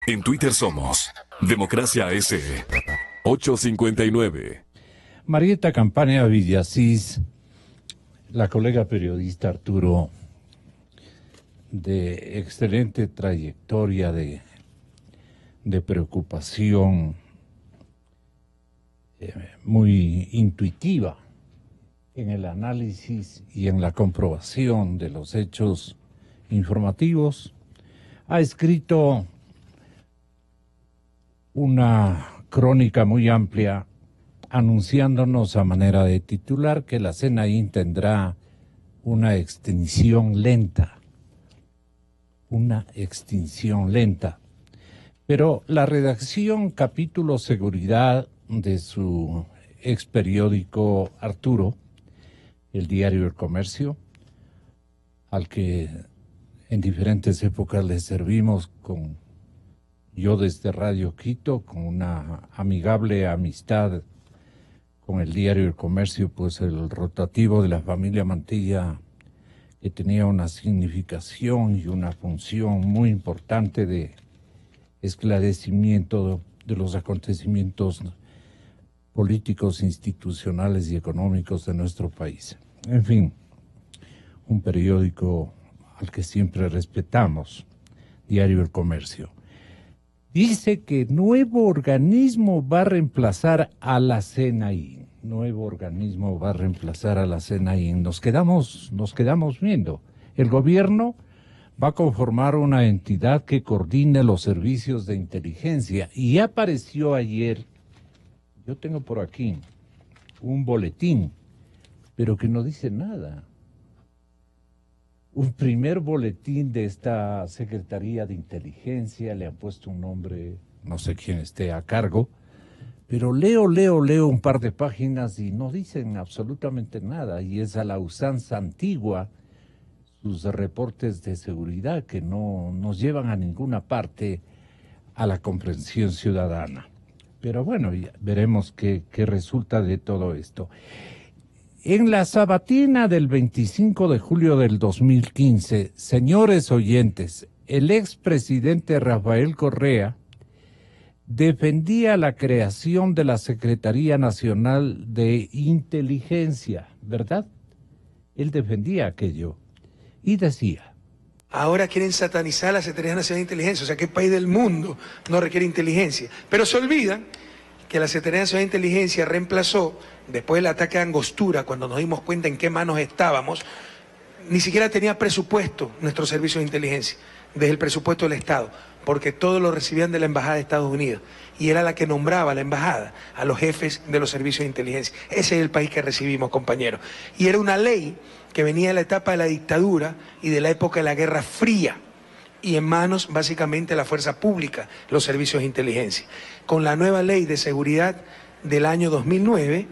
En Twitter somos Democracia S. 859. Marieta Campaña Villasís, la colega periodista Arturo, de excelente trayectoria de preocupación, muy intuitiva en el análisis y en la comprobación de los hechos informativos, ha escrito una crónica muy amplia anunciándonos a manera de titular que la CNI tendrá una extinción lenta. Pero la redacción capítulo seguridad de su ex periódico Arturo, el diario El Comercio, al que en diferentes épocas le servimos yo desde Radio Quito, con una amigable amistad con el diario El Comercio, pues el rotativo de la familia Mantilla, que tenía una significación y una función muy importante de esclarecimiento de los acontecimientos políticos, institucionales y económicos de nuestro país. En fin, un periódico al que siempre respetamos, Diario El Comercio. Dice que nuevo organismo va a reemplazar a la CNI. Nos quedamos viendo. El gobierno va a conformar una entidad que coordine los servicios de inteligencia. Y apareció ayer, yo tengo por aquí un boletín, pero que no dice nada. Un primer boletín de esta Secretaría de Inteligencia, le han puesto un nombre, no sé quién esté a cargo, pero leo un par de páginas y no dicen absolutamente nada, y es a la usanza antigua sus reportes de seguridad que no nos llevan a ninguna parte a la comprensión ciudadana. Pero bueno, ya veremos qué resulta de todo esto. En la sabatina del 25 de julio del 2015, señores oyentes, el expresidente Rafael Correa defendía la creación de la Secretaría Nacional de Inteligencia, ¿verdad? Él defendía aquello y decía: ahora quieren satanizar la Secretaría Nacional de Inteligencia, o sea, ¿qué país del mundo no requiere inteligencia? Pero se olvidan que la Secretaría Nacional de Inteligencia reemplazó, después del ataque a Angostura, cuando nos dimos cuenta en qué manos estábamos, ni siquiera tenía presupuesto nuestro servicio de inteligencia, desde el presupuesto del Estado, porque todo lo recibían de la Embajada de Estados Unidos, y era la que nombraba la Embajada a los jefes de los servicios de inteligencia. Ese es el país que recibimos, compañeros. Y era una ley que venía de la etapa de la dictadura y de la época de la Guerra Fría, y en manos básicamente de la fuerza pública, los servicios de inteligencia. Con la nueva ley de seguridad del año 2009,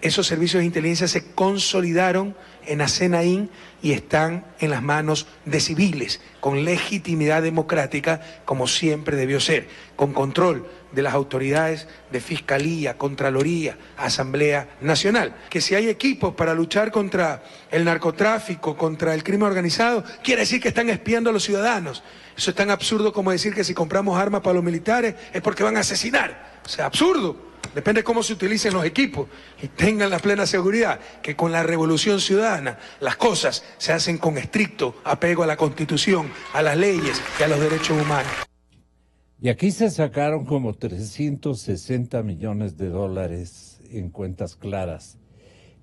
esos servicios de inteligencia se consolidaron en la CNI y están en las manos de civiles, con legitimidad democrática, como siempre debió ser, con control de las autoridades de Fiscalía, Contraloría, Asamblea Nacional. Que si hay equipos para luchar contra el narcotráfico, contra el crimen organizado, quiere decir que están espiando a los ciudadanos. Eso es tan absurdo como decir que si compramos armas para los militares es porque van a asesinar. O sea, absurdo. Depende de cómo se utilicen los equipos y tengan la plena seguridad que con la revolución ciudadana las cosas se hacen con estricto apego a la Constitución, a las leyes y a los derechos humanos. Y aquí se sacaron como 360 millones de dólares en cuentas claras,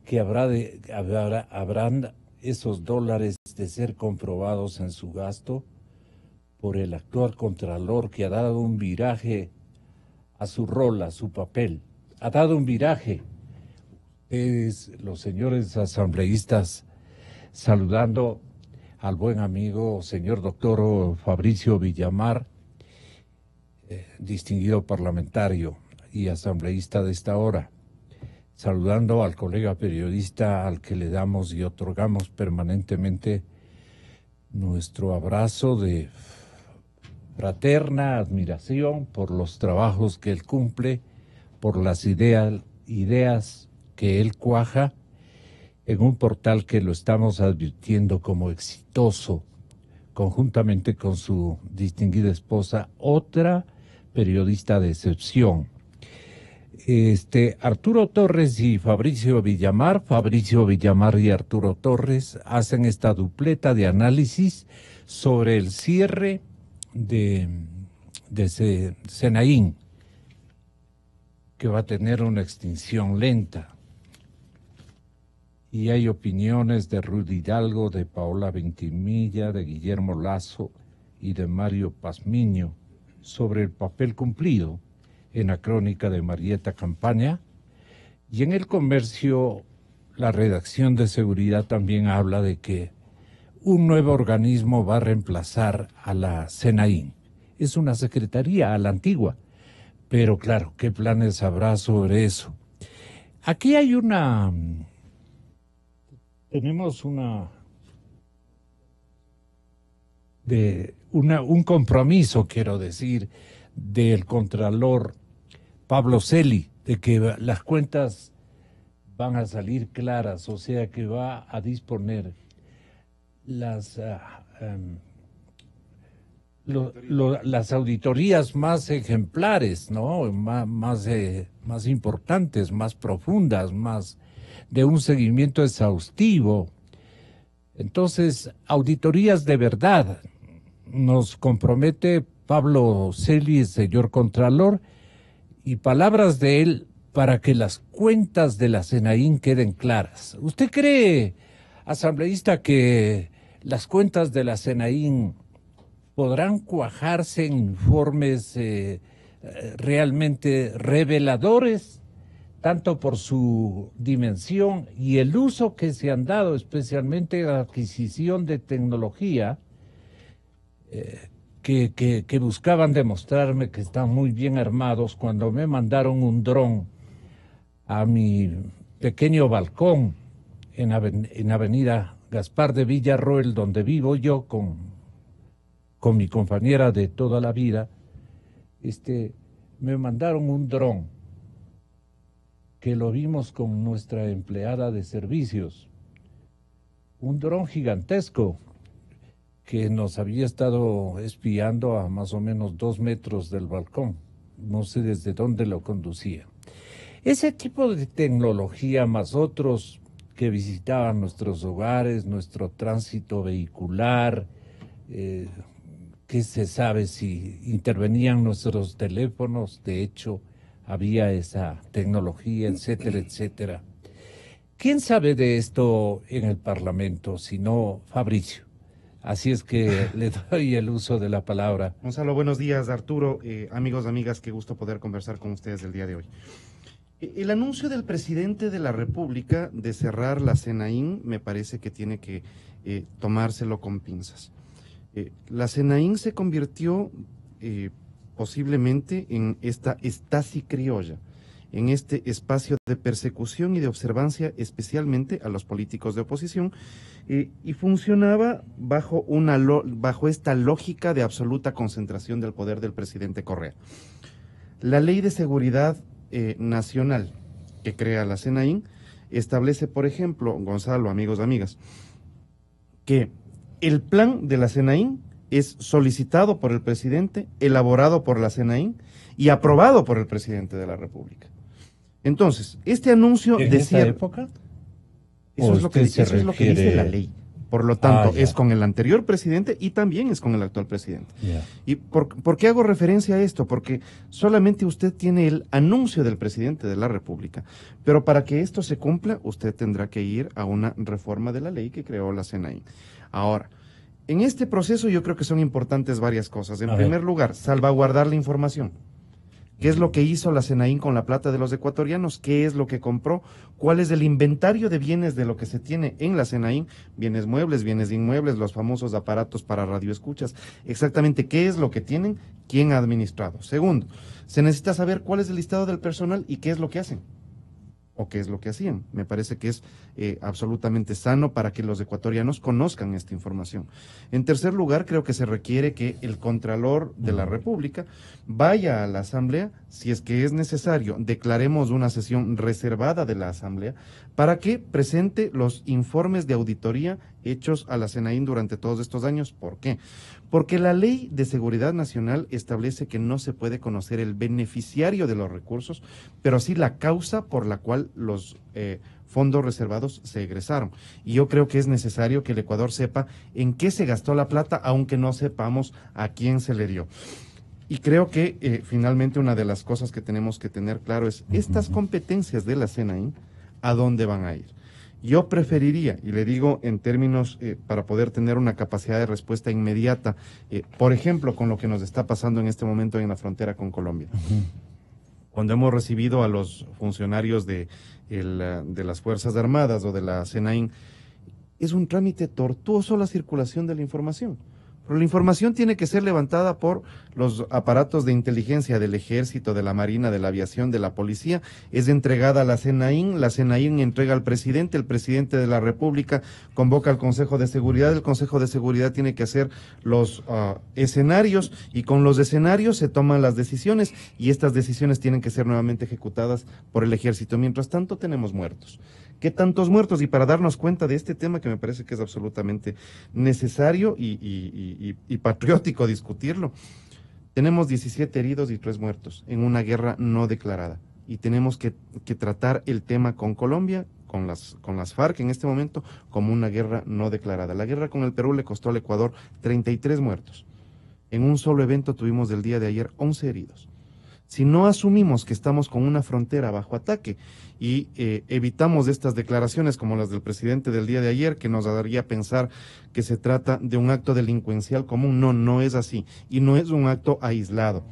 que habrán esos dólares de ser comprobados en su gasto por el actual contralor, que ha dado un viraje a su rol, a su papel. Ha dado un viraje. Ustedes, los señores asambleístas, saludando al buen amigo, señor doctor Fabricio Villamar, distinguido parlamentario y asambleísta de esta hora, saludando al colega periodista al que le damos y otorgamos permanentemente nuestro abrazo de fraterna admiración por los trabajos que él cumple, por las ideas que él cuaja en un portal que lo estamos advirtiendo como exitoso, conjuntamente con su distinguida esposa, otra periodista de excepción. Arturo Torres y Fabricio Villamar y Arturo Torres hacen esta dupleta de análisis sobre el cierre de Senaín, que va a tener una extinción lenta. Y hay opiniones de Rudy Hidalgo, de Paola Ventimilla, de Guillermo Lazo y de Mario Pazmiño sobre el papel cumplido en la crónica de Marieta Campaña. Y en El Comercio, la redacción de seguridad también habla de que un nuevo organismo va a reemplazar a la Senaín. Es una secretaría a la antigua, pero claro, ¿qué planes habrá sobre eso? Aquí hay tenemos un compromiso, quiero decir, del contralor Pablo Celi, de que las cuentas van a salir claras, o sea que va a disponer las auditorías más ejemplares, ¿no? Más importantes, más profundas, más de un seguimiento exhaustivo. Entonces, auditorías de verdad. Nos compromete Pablo Celi, el señor Contralor, y palabras de él para que las cuentas de la Senaín queden claras. ¿Usted cree, asambleísta, que las cuentas de la Senaín podrán cuajarse en informes realmente reveladores, tanto por su dimensión y el uso que se han dado, especialmente la adquisición de tecnología, que buscaban demostrarme que están muy bien armados cuando me mandaron un dron a mi pequeño balcón en Avenida Gaspar de Villarroel, donde vivo yo con mi compañera de toda la vida? Me mandaron un dron que lo vimos con nuestra empleada de servicios, un dron gigantesco que nos había estado espiando a más o menos 2 metros del balcón. No sé desde dónde lo conducía. Ese tipo de tecnología, más otros que visitaban nuestros hogares, nuestro tránsito vehicular, que se sabe si intervenían nuestros teléfonos, de hecho había esa tecnología, etcétera, etcétera. ¿Quién sabe de esto en el Parlamento, sino Fabricio? Así es que le doy el uso de la palabra. Gonzalo, buenos días, Arturo, amigos, amigas, qué gusto poder conversar con ustedes el día de hoy. El anuncio del presidente de la República de cerrar la Senaín me parece que tiene que tomárselo con pinzas. La Senaín se convirtió posiblemente en esta Stasi criolla, en este espacio de persecución y de observancia especialmente a los políticos de oposición, y funcionaba bajo esta lógica de absoluta concentración del poder del presidente Correa. La Ley de Seguridad Nacional que crea la Senaín establece, por ejemplo, Gonzalo, amigos, amigas, que el plan de la Senaín es solicitado por el presidente, elaborado por la Senaín y aprobado por el presidente de la República. Entonces, este anuncio ¿En decía, esa época? eso es lo que dice la ley. Por lo tanto, es con el anterior presidente y también es con el actual presidente. ¿Y por qué hago referencia a esto? Porque solamente usted tiene el anuncio del presidente de la República, pero para que esto se cumpla, usted tendrá que ir a una reforma de la ley que creó la Senaín. Ahora, en este proceso yo creo que son importantes varias cosas. En primer lugar, salvaguardar la información. ¿Qué es lo que hizo la Senaín con la plata de los ecuatorianos? ¿Qué es lo que compró? ¿Cuál es el inventario de bienes de lo que se tiene en la Senaín? Bienes muebles, bienes inmuebles, los famosos aparatos para radioescuchas. Exactamente qué es lo que tienen, quién ha administrado. Segundo, se necesita saber cuál es el listado del personal y qué es lo que hacen. O qué es lo que hacían. Me parece que es absolutamente sano para que los ecuatorianos conozcan esta información. En tercer lugar, creo que se requiere que el Contralor de la República vaya a la Asamblea, si es que es necesario, declaremos una sesión reservada de la Asamblea, para que presente los informes de auditoría hechos a la SENAIN durante todos estos años. ¿Por qué? Porque la Ley de Seguridad Nacional establece que no se puede conocer el beneficiario de los recursos, pero sí la causa por la cual los fondos reservados se egresaron. Y yo creo que es necesario que el Ecuador sepa en qué se gastó la plata, aunque no sepamos a quién se le dio. Y creo que finalmente una de las cosas que tenemos que tener claro es estas competencias de la SENAIN, ¿a dónde van a ir? Yo preferiría, y le digo en términos para poder tener una capacidad de respuesta inmediata, por ejemplo, con lo que nos está pasando en este momento en la frontera con Colombia. Cuando hemos recibido a los funcionarios de las Fuerzas Armadas o de la SENAIN, es un trámite tortuoso la circulación de la información. Pero la información tiene que ser levantada por los aparatos de inteligencia del Ejército, de la Marina, de la Aviación, de la Policía, es entregada a la SENAIN entrega al presidente, el presidente de la República convoca al Consejo de Seguridad, el Consejo de Seguridad tiene que hacer los escenarios y con los escenarios se toman las decisiones y estas decisiones tienen que ser nuevamente ejecutadas por el Ejército. Mientras tanto tenemos muertos. ¿Qué tantos muertos? Y para darnos cuenta de este tema que me parece que es absolutamente necesario y patriótico discutirlo, tenemos 17 heridos y 3 muertos en una guerra no declarada. Y tenemos que tratar el tema con Colombia, con las FARC en este momento, como una guerra no declarada. La guerra con el Perú le costó al Ecuador 33 muertos. En un solo evento tuvimos del día de ayer 11 heridos. Si no asumimos que estamos con una frontera bajo ataque y evitamos estas declaraciones como las del presidente del día de ayer, que nos daría pensar que se trata de un acto delincuencial común, no es así y no es un acto aislado.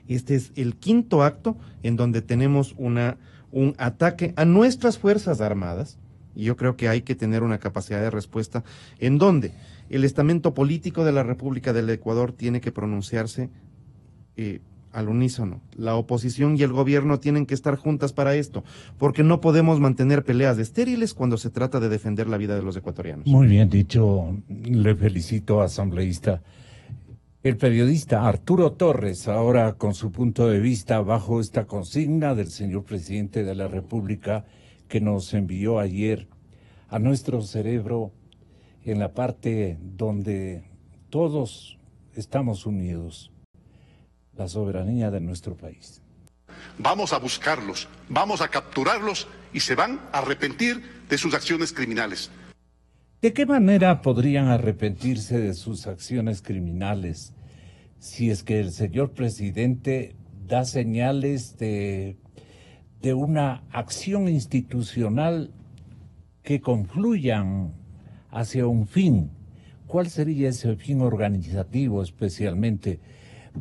Este es el quinto acto en donde tenemos un ataque a nuestras Fuerzas Armadas y yo creo que hay que tener una capacidad de respuesta en donde el estamento político de la República del Ecuador tiene que pronunciarse al unísono. La oposición y el gobierno tienen que estar juntas para esto, porque no podemos mantener peleas estériles cuando se trata de defender la vida de los ecuatorianos. Muy bien dicho, le felicito, asambleísta. El periodista Arturo Torres, ahora con su punto de vista bajo esta consigna del señor presidente de la República que nos envió ayer a nuestro cerebro en la parte donde todos estamos unidos. La soberanía de nuestro país. Vamos a buscarlos, vamos a capturarlos y se van a arrepentir de sus acciones criminales. ¿De qué manera podrían arrepentirse de sus acciones criminales si es que el señor presidente da señales de una acción institucional que confluyan hacia un fin? ¿Cuál sería ese fin organizativo especialmente?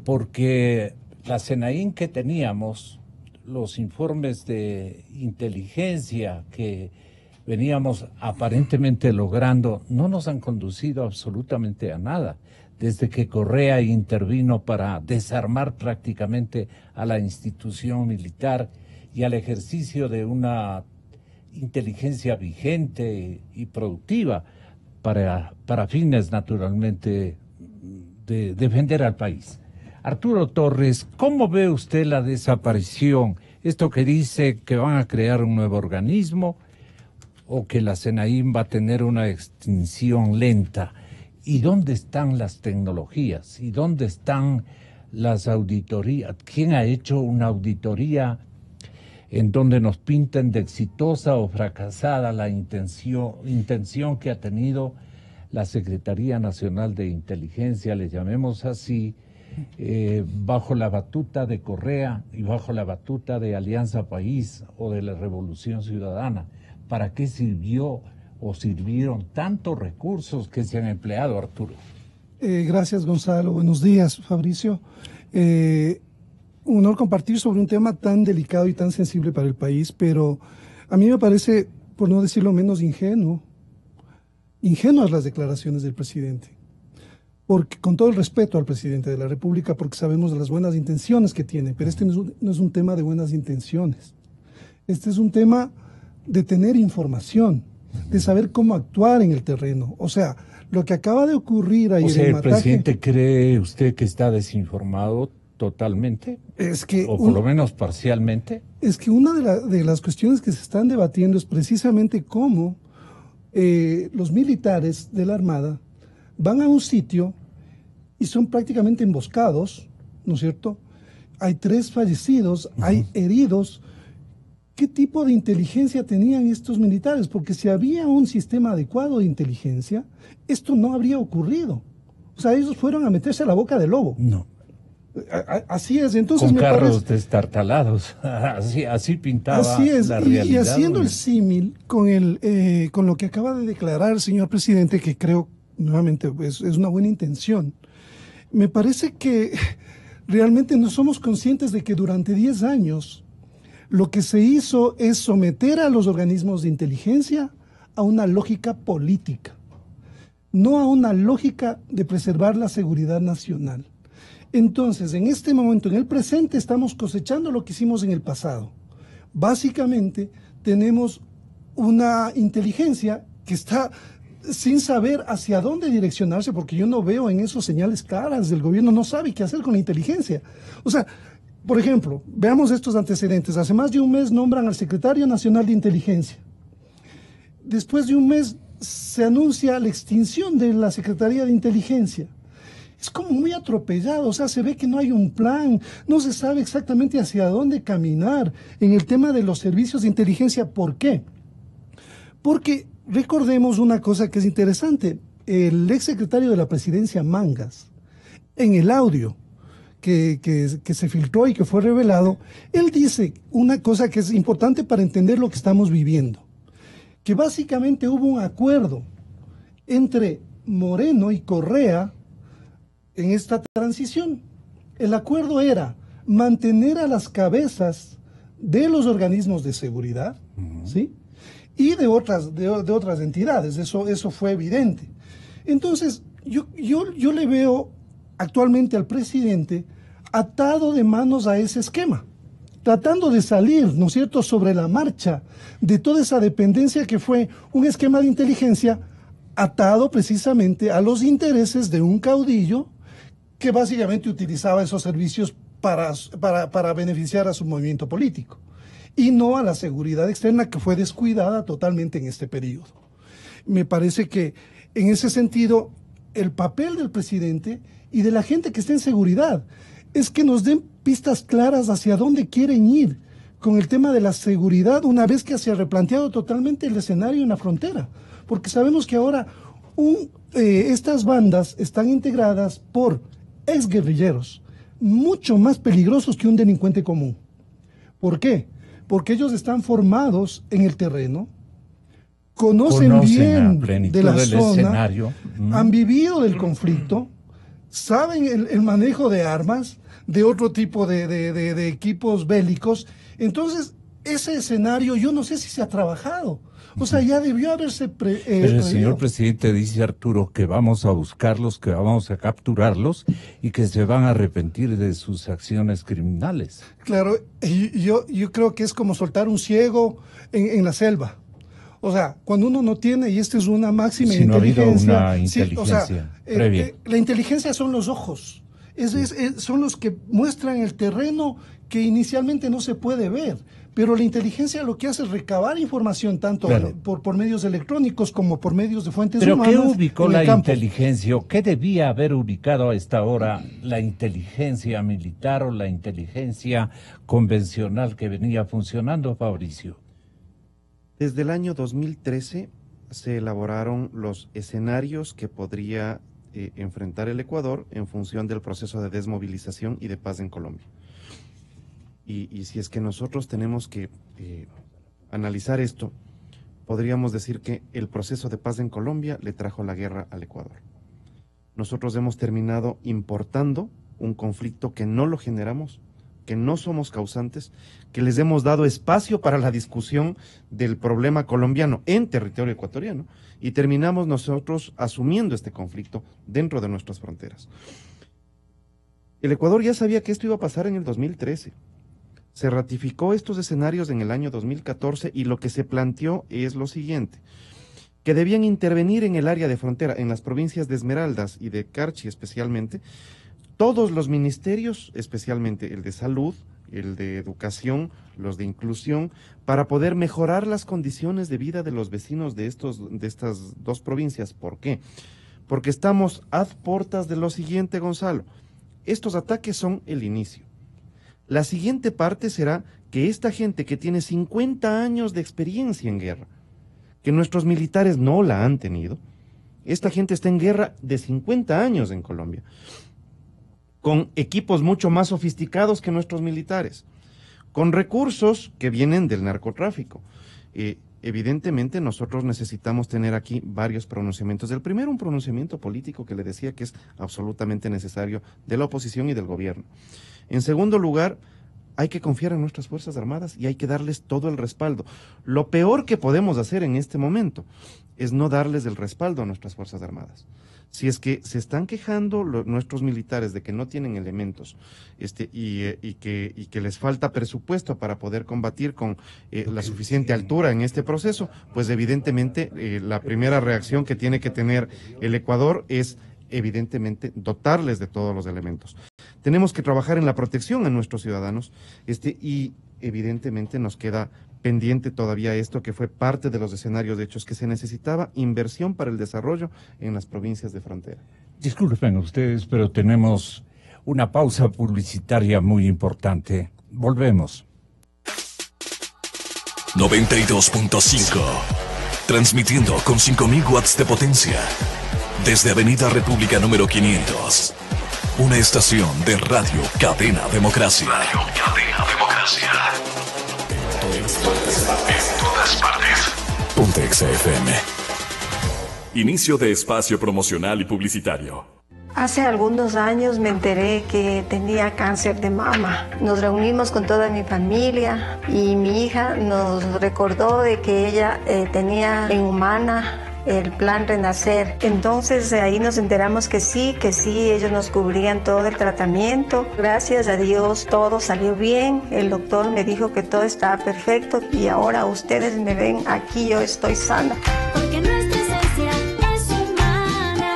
Porque la SENAIN que teníamos, los informes de inteligencia que veníamos aparentemente logrando, no nos han conducido absolutamente a nada. Desde que Correa intervino para desarmar prácticamente a la institución militar y al ejercicio de una inteligencia vigente y productiva para fines naturalmente de defender al país. Arturo Torres, ¿cómo ve usted la desaparición? Esto que dice que van a crear un nuevo organismo o que la SENAIN va a tener una extinción lenta. ¿Y dónde están las tecnologías? ¿Y dónde están las auditorías? ¿Quién ha hecho una auditoría en donde nos pinten de exitosa o fracasada la intención que ha tenido la Secretaría Nacional de Inteligencia, le llamemos así, bajo la batuta de Correa y bajo la batuta de Alianza País o de la Revolución Ciudadana? ¿Para qué sirvió o sirvieron tantos recursos que se han empleado, Arturo? Gracias, Gonzalo. Buenos días, Fabricio. Un honor compartir sobre un tema tan delicado y tan sensible para el país, pero a mí me parece, por no decirlo menos, ingenuas las declaraciones del presidente. Porque, con todo el respeto al presidente de la República, porque sabemos de las buenas intenciones que tiene, pero este no es un tema de buenas intenciones. Este es un tema de tener información, de saber cómo actuar en el terreno. O sea, lo que acaba de ocurrir ayer, o sea, ¿el presidente cree usted que está desinformado totalmente? O por lo menos parcialmente. Es que una de las cuestiones que se están debatiendo es precisamente cómo los militares de la Armada van a un sitio y son prácticamente emboscados, ¿no es cierto? Hay 3 fallecidos, hay heridos. ¿Qué tipo de inteligencia tenían estos militares? Porque si había un sistema adecuado de inteligencia, esto no habría ocurrido. O sea, ellos fueron a meterse a la boca del lobo. No. Así es, entonces con carros destartalados, así pintaba así es. La realidad. Y haciendo el símil con lo que acaba de declarar el señor presidente, que creo, nuevamente, es una buena intención, me parece que realmente no somos conscientes de que durante 10 años lo que se hizo es someter a los organismos de inteligencia a una lógica política, no a una lógica de preservar la seguridad nacional. Entonces, en este momento, en el presente, estamos cosechando lo que hicimos en el pasado. Básicamente, tenemos una inteligencia que está sin saber hacia dónde direccionarse, porque yo no veo en esos señales claras del gobierno, no sabe qué hacer con la inteligencia. O sea, por ejemplo, veamos estos antecedentes. Hace más de un mes nombran al secretario nacional de inteligencia. Después de un mes se anuncia la extinción de la Secretaría de Inteligencia. Es como muy atropellado, o sea, se ve que no hay un plan, no se sabe exactamente hacia dónde caminar en el tema de los servicios de inteligencia. ¿Por qué? Porque recordemos una cosa que es interesante. El exsecretario de la Presidencia, Mangas, en el audio que se filtró y que fue revelado, él dice una cosa que es importante para entender lo que estamos viviendo, que básicamente hubo un acuerdo entre Moreno y Correa en esta transición. El acuerdo era mantener a las cabezas de los organismos de seguridad, ¿sí? Y de otras entidades, eso fue evidente. Entonces, yo le veo actualmente al presidente atado de manos a ese esquema, tratando de salir, ¿no es cierto?, sobre la marcha de toda esa dependencia que fue un esquema de inteligencia atado precisamente a los intereses de un caudillo que básicamente utilizaba esos servicios para beneficiar a su movimiento político, y no a la seguridad externa, que fue descuidada totalmente en este periodo. Me parece que en ese sentido el papel del presidente y de la gente que está en seguridad es que nos den pistas claras hacia dónde quieren ir con el tema de la seguridad, una vez que se ha replanteado totalmente el escenario en la frontera, porque sabemos que ahora estas bandas están integradas por exguerrilleros, mucho más peligrosos que un delincuente común. ¿Por qué? Porque ellos están formados en el terreno, conocen bien de la zona, escenario. Han vivido del conflicto, saben el manejo de armas, de otro tipo de equipos bélicos. Entonces, ese escenario yo no sé si se ha trabajado. O sea, ya debió haberse Pero el señor presidente dice, Arturo, que vamos a buscarlos, que vamos a capturarlos y que se van a arrepentir de sus acciones criminales. Claro, yo creo que es como soltar un ciego en la selva. O sea, cuando uno no tiene, y esta es una máxima si no inteligencia. Ha habido una inteligencia previa. La inteligencia son los ojos. Son los que muestran el terreno que inicialmente no se puede ver. Pero la inteligencia lo que hace es recabar información tanto por medios electrónicos como por medios de fuentes humanas. ¿Pero qué ubicó la inteligencia o qué debía haber ubicado a esta hora la inteligencia militar o la inteligencia convencional que venía funcionando, Fabricio? Desde el año 2013 se elaboraron los escenarios que podría enfrentar el Ecuador en función del proceso de desmovilización y de paz en Colombia. Y si es que nosotros tenemos que analizar esto, podríamos decir que el proceso de paz en Colombia le trajo la guerra al Ecuador. Nosotros hemos terminado importando un conflicto que no lo generamos, que no somos causantes, que les hemos dado espacio para la discusión del problema colombiano en territorio ecuatoriano, y terminamos nosotros asumiendo este conflicto dentro de nuestras fronteras. El Ecuador ya sabía que esto iba a pasar en el 2013. Se ratificó estos escenarios en el año 2014 y lo que se planteó es lo siguiente, que debían intervenir en el área de frontera, en las provincias de Esmeraldas y de Carchi especialmente, todos los ministerios, especialmente el de salud, el de educación, los de inclusión, para poder mejorar las condiciones de vida de los vecinos de estas dos provincias. ¿Por qué? Porque estamos a puertas de lo siguiente, Gonzalo. Estos ataques son el inicio. La siguiente parte será que esta gente que tiene 50 años de experiencia en guerra, que nuestros militares no la han tenido, esta gente está en guerra de 50 años en Colombia, con equipos mucho más sofisticados que nuestros militares, con recursos que vienen del narcotráfico. Evidentemente nosotros necesitamos tener aquí varios pronunciamientos. El primero, un pronunciamiento político que le decía que es absolutamente necesario de la oposición y del gobierno. En segundo lugar, hay que confiar en nuestras Fuerzas Armadas y hay que darles todo el respaldo. Lo peor que podemos hacer en este momento es no darles el respaldo a nuestras Fuerzas Armadas. Si es que se están quejando nuestros militares de que no tienen elementos y que les falta presupuesto para poder combatir con la suficiente altura en este proceso, pues evidentemente la primera reacción que tiene que tener el Ecuador es evidentemente dotarles de todos los elementos. Tenemos que trabajar en la protección a nuestros ciudadanos y evidentemente nos queda pendiente todavía esto que fue parte de los escenarios de hechos, que se necesitaba inversión para el desarrollo en las provincias de frontera. Disculpen ustedes, pero tenemos una pausa publicitaria muy importante. Volvemos. 92.5. Transmitiendo con 5.000 watts de potencia. Desde Avenida República número 500. Una estación de Radio Cadena Democracia. Radio Cadena Democracia. En todas partes. Pontex FM. Inicio de espacio promocional y publicitario. Hace algunos años me enteré que tenía cáncer de mama. Nos reunimos con toda mi familia y mi hija nos recordó de que ella tenía en Humana el plan Renacer. Entonces ahí nos enteramos que sí, ellos nos cubrían todo el tratamiento. Gracias a Dios todo salió bien. El doctor me dijo que todo estaba perfecto y ahora ustedes me ven aquí, yo estoy sana. Porque nuestra esencia es humana.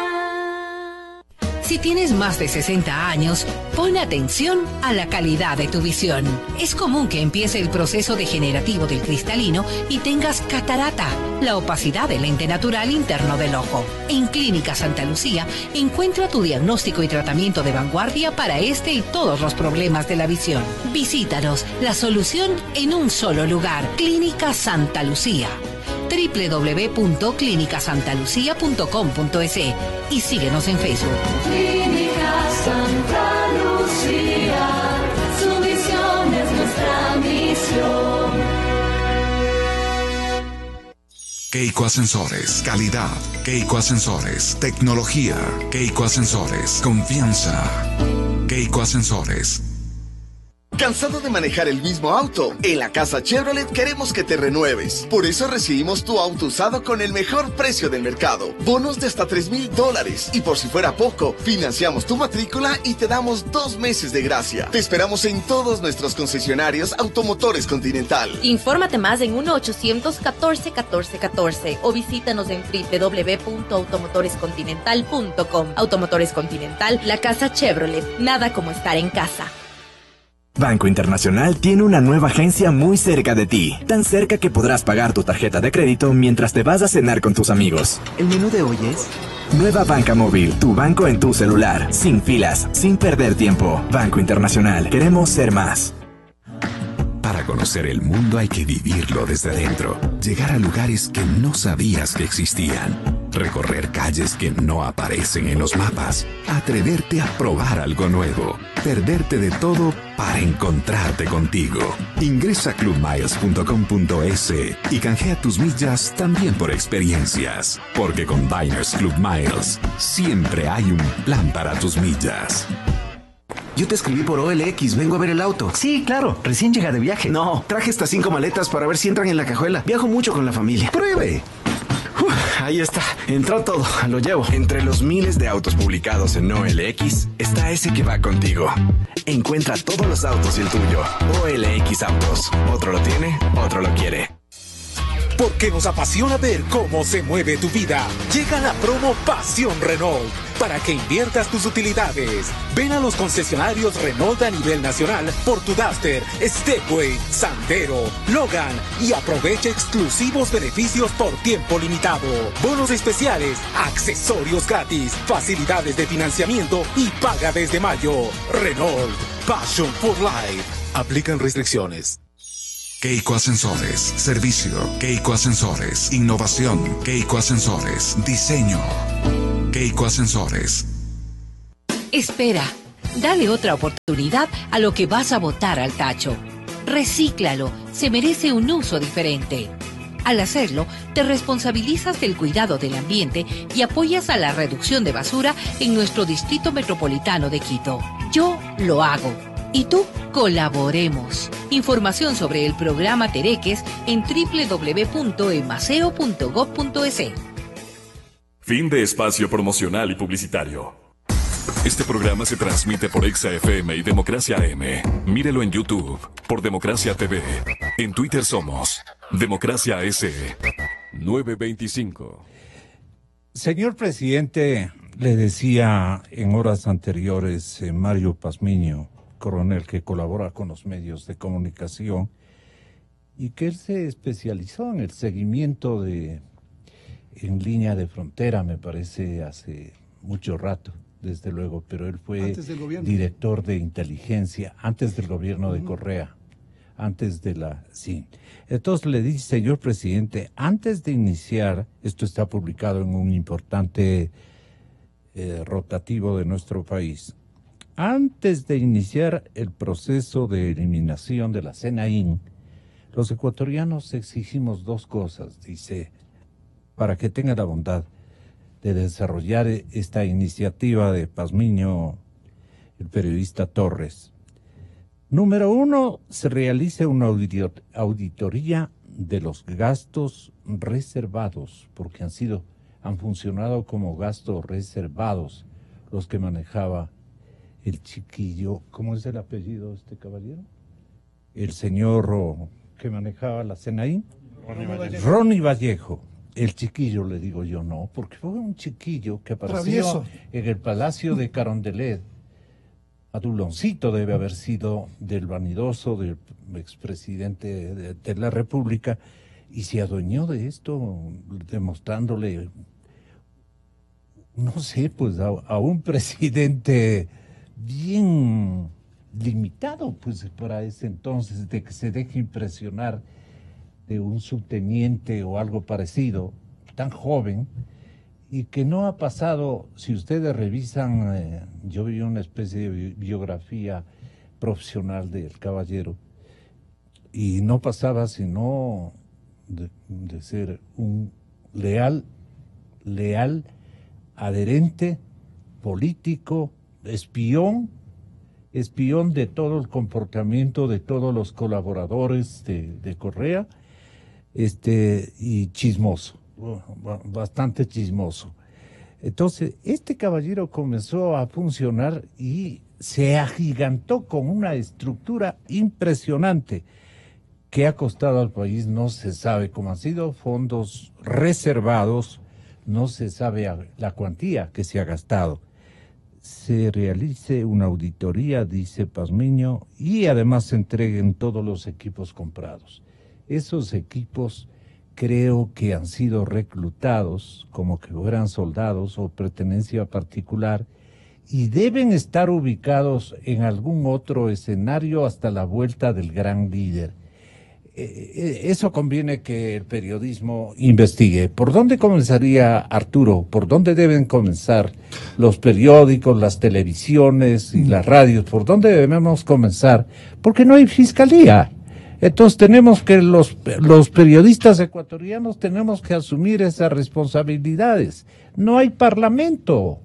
Si tienes más de 60 años, pon atención a la calidad de tu visión. Es común que empiece el proceso degenerativo del cristalino y tengas catarata, la opacidad del lente natural interno del ojo. En Clínica Santa Lucía, encuentra tu diagnóstico y tratamiento de vanguardia para este y todos los problemas de la visión. Visítanos, la solución en un solo lugar. Clínica Santa Lucía. www.clinicasantalucia.com.es y síguenos en Facebook. Clínica Santa Lucía, su visión es nuestra misión. Keiko Ascensores, calidad. Keiko Ascensores, tecnología. Keiko Ascensores, confianza. Keiko Ascensores. ¿Cansado de manejar el mismo auto? En la Casa Chevrolet queremos que te renueves. Por eso recibimos tu auto usado con el mejor precio del mercado. Bonos de hasta $3,000. Y por si fuera poco, financiamos tu matrícula y te damos 2 meses de gracia. Te esperamos en todos nuestros concesionarios Automotores Continental. Infórmate más en 1-814-1414 o visítanos en www.automotorescontinental.com. Automotores Continental, la Casa Chevrolet. Nada como estar en casa. Banco Internacional tiene una nueva agencia muy cerca de ti, tan cerca que podrás pagar tu tarjeta de crédito mientras te vas a cenar con tus amigos. ¿El menú de hoy es? Nueva Banca Móvil, tu banco en tu celular, sin filas, sin perder tiempo. Banco Internacional, queremos ser más. Para conocer el mundo hay que vivirlo desde dentro, llegar a lugares que no sabías que existían, recorrer calles que no aparecen en los mapas, atreverte a probar algo nuevo, perderte de todo para encontrarte contigo. Ingresa a clubmiles.com.es y canjea tus millas también por experiencias, porque con Diners Club Miles siempre hay un plan para tus millas. Yo te escribí por OLX, vengo a ver el auto. Sí, claro, recién llega de viaje. No, traje estas 5 maletas para ver si entran en la cajuela. Viajo mucho con la familia. ¡Pruebe! Ahí está, entró todo, lo llevo. Entre los miles de autos publicados en OLX, está ese que va contigo. Encuentra todos los autos y el tuyo. OLX Autos. Otro lo tiene, otro lo quiere. Porque nos apasiona ver cómo se mueve tu vida. Llega la promo Pasión Renault. para que inviertas tus utilidades. Ven a los concesionarios Renault a nivel nacional por tu Duster, Stepway, Sandero, Logan y aprovecha exclusivos beneficios por tiempo limitado. Bonos especiales, accesorios gratis, facilidades de financiamiento y paga desde mayo. Renault, Passion for Life. Aplican restricciones. Keiko Ascensores, servicio. Keiko Ascensores, innovación. Keiko Ascensores, diseño. Keiko Ascensores. Espera, dale otra oportunidad a lo que vas a botar al tacho. Recíclalo, se merece un uso diferente. Al hacerlo, te responsabilizas del cuidado del ambiente y apoyas a la reducción de basura en nuestro Distrito Metropolitano de Quito. Yo lo hago. ¿Y tú? Colaboremos. Información sobre el programa Tereques en www.emaceo.gov.es. Fin de espacio promocional y publicitario. Este programa se transmite por Exa FM y Democracia AM. Mírelo en YouTube por Democracia TV. En Twitter somos Democracia S. 925. Señor presidente, le decía en horas anteriores Mario Pazmiño, coronel que colabora con los medios de comunicación, y que él se especializó en el seguimiento en línea de frontera, me parece, hace mucho rato, desde luego, pero él fue director de inteligencia antes del gobierno de Correa, sí. Entonces le dice, señor presidente, antes de iniciar, esto está publicado en un importante rotativo de nuestro país, antes de iniciar el proceso de eliminación de la CNAIN, los ecuatorianos exigimos dos cosas, dice, para que tenga la bondad de desarrollar esta iniciativa de Pazmiño, el periodista Torres. Número uno, se realice una auditoría de los gastos reservados, porque han funcionado como gastos reservados los que manejaba el chiquillo. ¿Cómo es el apellido de este caballero? El señor que manejaba la CNAIN. Ronnie Vallejo. El chiquillo, le digo yo, no, porque fue un chiquillo que apareció en el Palacio de Carondelet. Aduloncito debe haber sido del vanidoso, del expresidente de la República, y se adueñó de esto, demostrándole, no sé, pues a un presidente bien limitado, pues para ese entonces, de que se deje impresionar de un subteniente o algo parecido, tan joven, y que no ha pasado, si ustedes revisan, yo vi una especie de biografía profesional del caballero, y no pasaba sino de ser un leal, adherente, político, espión de todo el comportamiento de todos los colaboradores de Correa, y chismoso, bastante chismoso. Entonces, este caballero comenzó a funcionar y se agigantó con una estructura impresionante que ha costado al país, no se sabe cómo han sido, fondos reservados, no se sabe la cuantía que se ha gastado. Se realice una auditoría, dice Pazmiño, y además se entreguen todos los equipos comprados. Esos equipos creo que han sido reclutados como que fueran soldados o pertenencia particular y deben estar ubicados en algún otro escenario hasta la vuelta del gran líder. Eso conviene que el periodismo investigue. ¿Por dónde comenzaría, Arturo? ¿Por dónde deben comenzar los periódicos, las televisiones y las radios? ¿Por dónde debemos comenzar? Porque no hay fiscalía. Entonces tenemos que los periodistas ecuatorianos tenemos que asumir esas responsabilidades. No hay parlamento.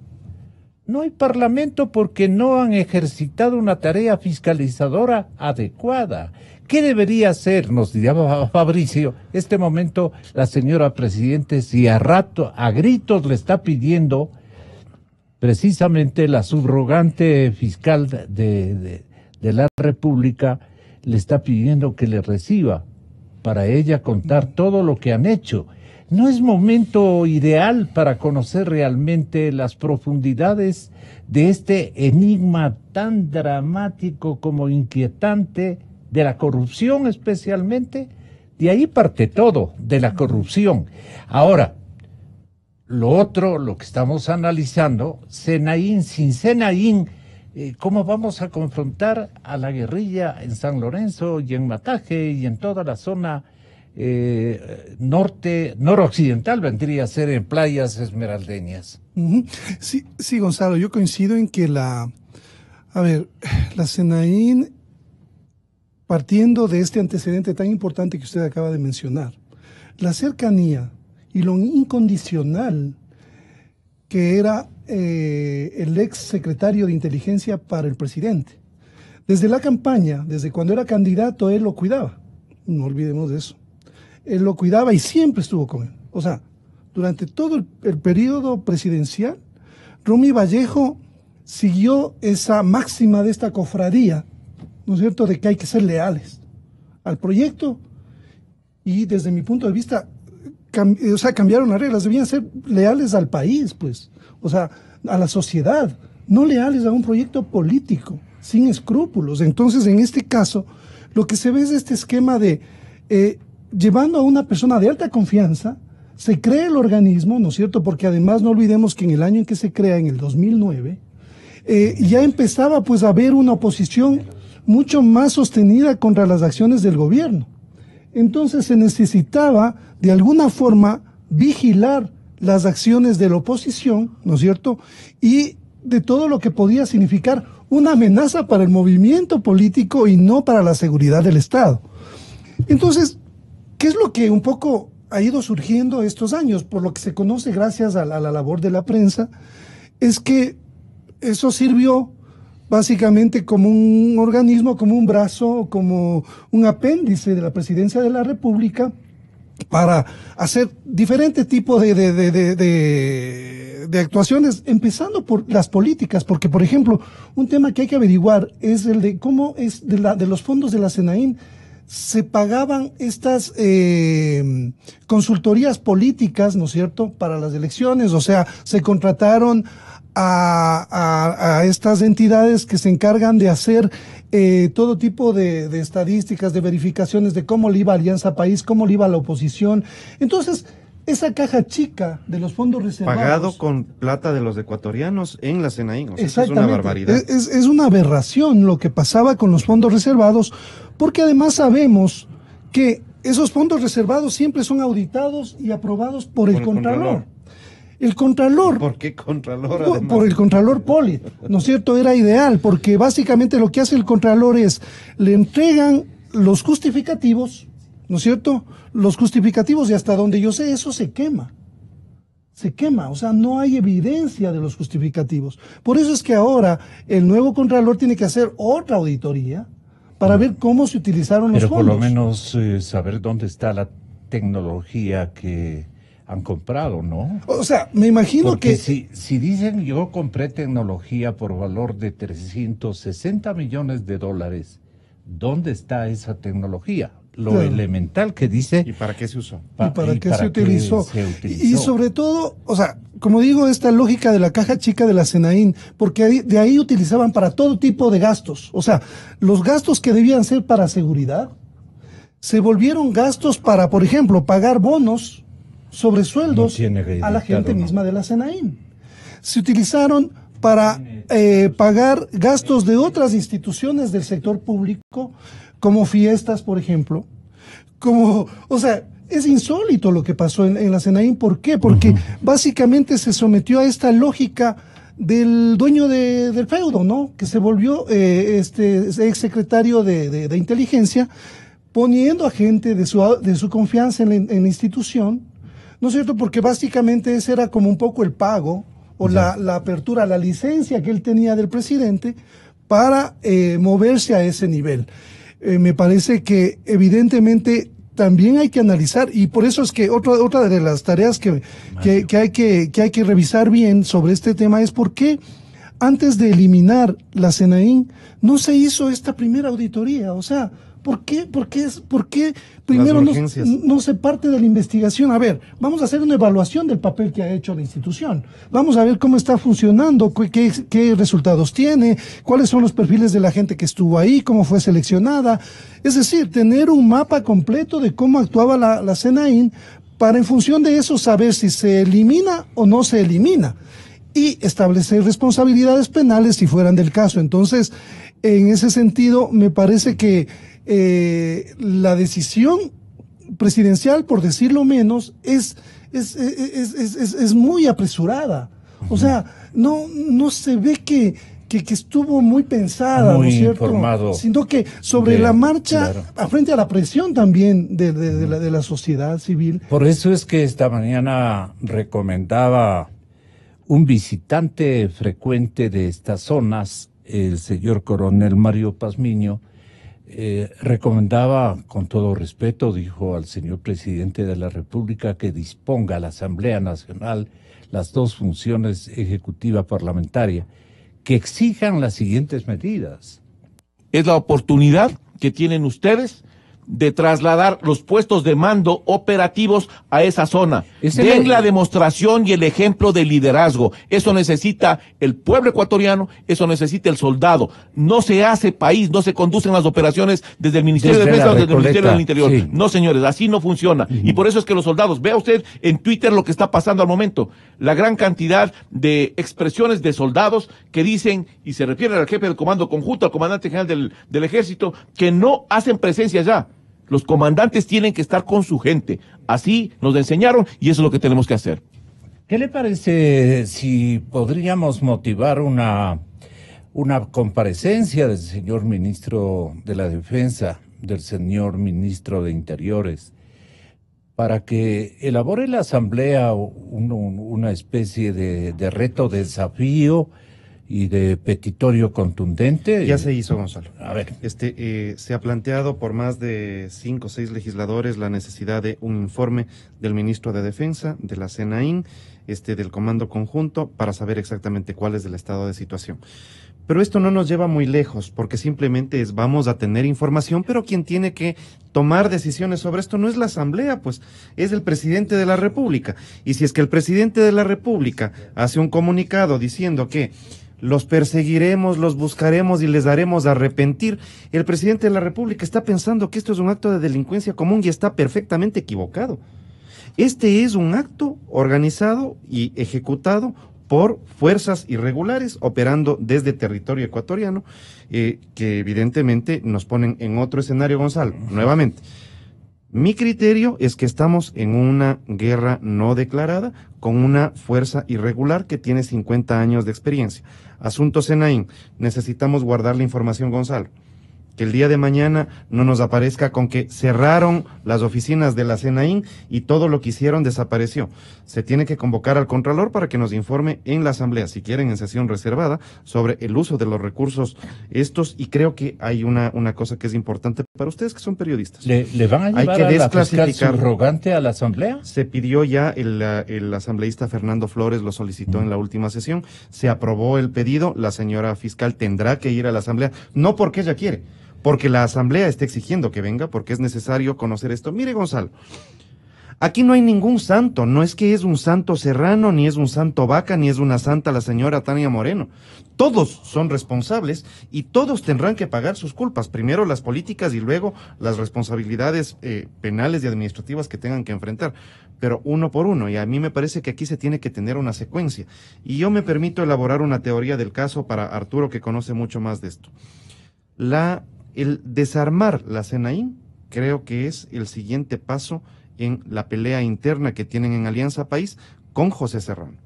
No hay parlamento porque no han ejercitado una tarea fiscalizadora adecuada. ¿Qué debería hacer? Nos diría Fabricio. Este momento la señora Presidente, si a gritos le está pidiendo precisamente la subrogante fiscal de la República, le está pidiendo que le reciba para ella contar todo lo que han hecho. ¿no es momento ideal para conocer realmente las profundidades de este enigma tan dramático como inquietante de la corrupción especialmente? De ahí parte todo, de la corrupción. Ahora, lo otro, lo que estamos analizando, Senaín, sin Senaín, ¿cómo vamos a confrontar a la guerrilla en San Lorenzo y en Mataje y en toda la zona noroccidental, vendría a ser en playas esmeraldeñas? Sí, Gonzalo, yo coincido en que la Senaín, partiendo de este antecedente tan importante que usted acaba de mencionar, la cercanía y lo incondicional que era el ex secretario de inteligencia para el presidente. Desde la campaña, desde cuando era candidato, él lo cuidaba. No olvidemos de eso. Él lo cuidaba y siempre estuvo con él. O sea, durante todo el periodo presidencial, Romy Vallejo siguió esa máxima de esta cofradía, ¿no es cierto?, de que hay que ser leales al proyecto y desde mi punto de vista, cambiaron las reglas, debían ser leales al país, pues, o sea, a la sociedad, no leales a un proyecto político, sin escrúpulos. Entonces, en este caso, lo que se ve es este esquema de llevando a una persona de alta confianza, se crea el organismo, ¿no es cierto?, porque además no olvidemos que en el año en que se crea, en el 2009, ya empezaba pues a haber una oposición mucho más sostenida contra las acciones del gobierno. Entonces se necesitaba de alguna forma vigilar las acciones de la oposición, ¿no es cierto?, y de todo lo que podía significar una amenaza para el movimiento político y no para la seguridad del Estado. Entonces, ¿qué es lo que un poco ha ido surgiendo estos años? Por lo que se conoce gracias a la labor de la prensa, es que eso sirvió básicamente como un organismo, como un brazo, como un apéndice de la Presidencia de la República para hacer diferentes tipos de actuaciones, empezando por las políticas, porque, por ejemplo, un tema que hay que averiguar es el de cómo es de los fondos de la Senaín se pagaban estas consultorías políticas, ¿no es cierto?, para las elecciones. O sea, se contrataron a estas entidades que se encargan de hacer todo tipo de estadísticas, de verificaciones de cómo le iba a Alianza País, cómo le iba a la oposición. Entonces, esa caja chica de los fondos reservados, pagado con plata de los ecuatorianos en la Senaín, o sea, es una barbaridad. Es una aberración lo que pasaba con los fondos reservados, porque además sabemos que esos fondos reservados siempre son auditados y aprobados por el Contralor. El Contralor. ¿Por qué Contralor? Además? Por el Contralor Poli, ¿no es cierto? Era ideal, porque básicamente lo que hace el Contralor es, le entregan los justificativos, ¿no es cierto?, los justificativos, y hasta donde yo sé, eso se quema, o sea, no hay evidencia de los justificativos. Por eso es que ahora el nuevo Contralor tiene que hacer otra auditoría para ver cómo se utilizaron los fondos. Pero por lo menos saber dónde está la tecnología que han comprado, ¿no? O sea, me imagino porque que... si dicen yo compré tecnología por valor de 360 millones de dólares, ¿dónde está esa tecnología? Lo elemental que dice... ¿Y para qué se usó? ¿Y para qué se utilizó? Y sobre todo, o sea, como digo, esta lógica de la caja chica de la Senaín, porque de ahí utilizaban para todo tipo de gastos. O sea, los gastos que debían ser para seguridad, se volvieron gastos para, por ejemplo, pagar bonos sobre sueldos a la gente misma de la Senaín. Se utilizaron para pagar gastos de otras instituciones del sector público, como fiestas, por ejemplo, o sea, es insólito lo que pasó en la Senaín. ¿Por qué? Porque básicamente se sometió a esta lógica del dueño del feudo, ¿no?, que se volvió ex secretario de inteligencia, poniendo a gente de su confianza en la institución, ¿no es cierto?, porque básicamente ese era como un poco el pago, o la apertura, la licencia que él tenía del presidente para moverse a ese nivel. Me parece que evidentemente también hay que analizar, y por eso es que otra de las tareas que hay que revisar bien sobre este tema es por qué antes de eliminar la SENAIN, no se hizo esta primera auditoría? O sea, ¿por qué primero no se parte de la investigación? A ver, vamos a hacer una evaluación del papel que ha hecho la institución. Vamos a ver cómo está funcionando, qué resultados tiene, cuáles son los perfiles de la gente que estuvo ahí, cómo fue seleccionada. Es decir, tener un mapa completo de cómo actuaba la SENAIN para en función de eso saber si se elimina o no se elimina y establecer responsabilidades penales si fueran del caso. Entonces, en ese sentido, me parece que la decisión presidencial, por decirlo menos, es muy apresurada. O sea, no se ve que estuvo muy pensada, muy ¿no es cierto? Informado, sino que sobre la marcha, claro, frente a la presión también de la sociedad civil. Por eso es que esta mañana recomendaba un visitante frecuente de estas zonas, el señor coronel Mario Pazmiño, recomendaba, con todo respeto, dijo al señor presidente de la República, que disponga la Asamblea Nacional las dos funciones ejecutiva parlamentaria, que exijan las siguientes medidas. Es la oportunidad que tienen ustedes de trasladar los puestos de mando operativos a esa zona. Den la demostración y el ejemplo de liderazgo. Eso necesita el pueblo ecuatoriano, eso necesita el soldado. No se hace país, no se conducen las operaciones desde el Ministerio de Defensa o desde el Ministerio del Interior. Sí. No, señores, así no funciona. Y por eso es que los soldados, vea usted en Twitter lo que está pasando al momento. La gran cantidad de expresiones de soldados que dicen, y se refieren al jefe del Comando Conjunto, al comandante general del Ejército, que no hacen presencia ya. Los comandantes tienen que estar con su gente. Así nos enseñaron y eso es lo que tenemos que hacer. ¿Qué le parece si podríamos motivar una comparecencia del señor ministro de la Defensa, del señor ministro de Interiores, para que elabore la Asamblea una especie de reto, de desafío y de petitorio contundente? Ya se hizo, Gonzalo. A ver. Se ha planteado por más de 5 o 6 legisladores la necesidad de un informe del ministro de Defensa, de la SENAIN, del Comando Conjunto, para saber exactamente cuál es el estado de situación. Pero esto no nos lleva muy lejos, porque simplemente vamos a tener información, pero quien tiene que tomar decisiones sobre esto no es la Asamblea, pues es el presidente de la República. Y si es que el presidente de la República hace un comunicado diciendo que los perseguiremos, los buscaremos y les haremos arrepentir, el presidente de la República está pensando que esto es un acto de delincuencia común y está perfectamente equivocado. Este es un acto organizado y ejecutado por fuerzas irregulares operando desde territorio ecuatoriano, que evidentemente nos ponen en otro escenario, Gonzalo. Nuevamente, mi criterio es que estamos en una guerra no declarada con una fuerza irregular que tiene 50 años de experiencia. Asunto SENAIN, necesitamos guardar la información, Gonzalo. Que el día de mañana no nos aparezca con que cerraron las oficinas de la SENAIN y todo lo que hicieron desapareció. Se tiene que convocar al Contralor para que nos informe en la Asamblea, si quieren en sesión reservada, sobre el uso de los recursos estos, y creo que hay una cosa que es importante para ustedes que son periodistas. ¿Le van a llevar a la fiscal subrogante a la Asamblea? Se pidió ya, el asambleísta Fernando Flores lo solicitó en la última sesión, se aprobó el pedido, la señora fiscal tendrá que ir a la Asamblea, no porque ella quiere, porque la Asamblea está exigiendo que venga, porque es necesario conocer esto. Mire, Gonzalo, aquí no hay ningún santo, no es que es un santo Serrano, ni es un santo Vaca, ni es una santa la señora Tania Moreno. Todos son responsables y todos tendrán que pagar sus culpas, primero las políticas y luego las responsabilidades penales y administrativas que tengan que enfrentar, pero uno por uno, y a mí me parece que aquí se tiene que tener una secuencia. Y yo me permito elaborar una teoría del caso para Arturo, que conoce mucho más de esto. El desarmar la SENAIN creo que es el siguiente paso en la pelea interna que tienen en Alianza País con José Serrano.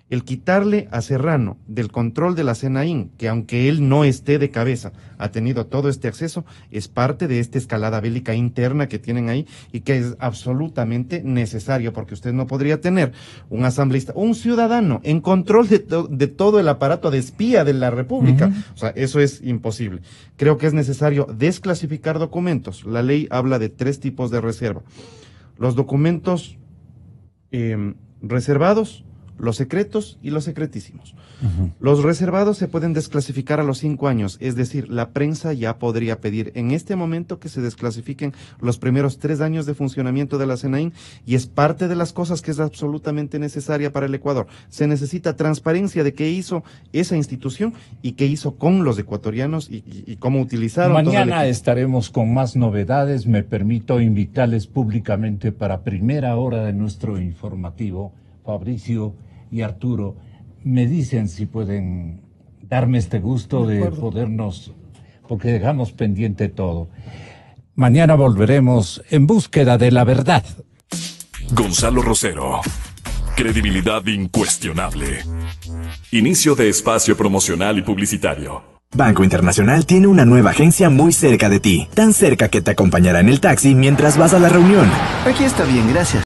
El quitarle a Serrano del control de la SENAIN, que aunque él no esté de cabeza, ha tenido todo este acceso, es parte de esta escalada bélica interna que tienen ahí y que es absolutamente necesario, porque usted no podría tener un asambleísta, un ciudadano en control de todo el aparato de espía de la República. O sea, eso es imposible. Creo que es necesario desclasificar documentos. La ley habla de 3 tipos de reserva. Los documentos reservados, los secretos y los secretísimos. Los reservados se pueden desclasificar a los 5 años, es decir, la prensa ya podría pedir en este momento que se desclasifiquen los primeros 3 años de funcionamiento de la SENAIN, y es parte de las cosas que es absolutamente necesaria para el Ecuador. Se necesita transparencia de qué hizo esa institución y qué hizo con los ecuatorianos y cómo utilizaron. Mañana estaremos con más novedades. Me permito invitarles públicamente para primera hora de nuestro informativo. Fabricio y Arturo me dicen si pueden darme este gusto de podernos, porque dejamos pendiente todo. Mañana volveremos en búsqueda de la verdad. Gonzalo Rosero. Credibilidad incuestionable. Inicio de espacio promocional y publicitario. Banco Internacional tiene una nueva agencia muy cerca de ti. Tan cerca que te acompañará en el taxi mientras vas a la reunión. Aquí está bien, gracias.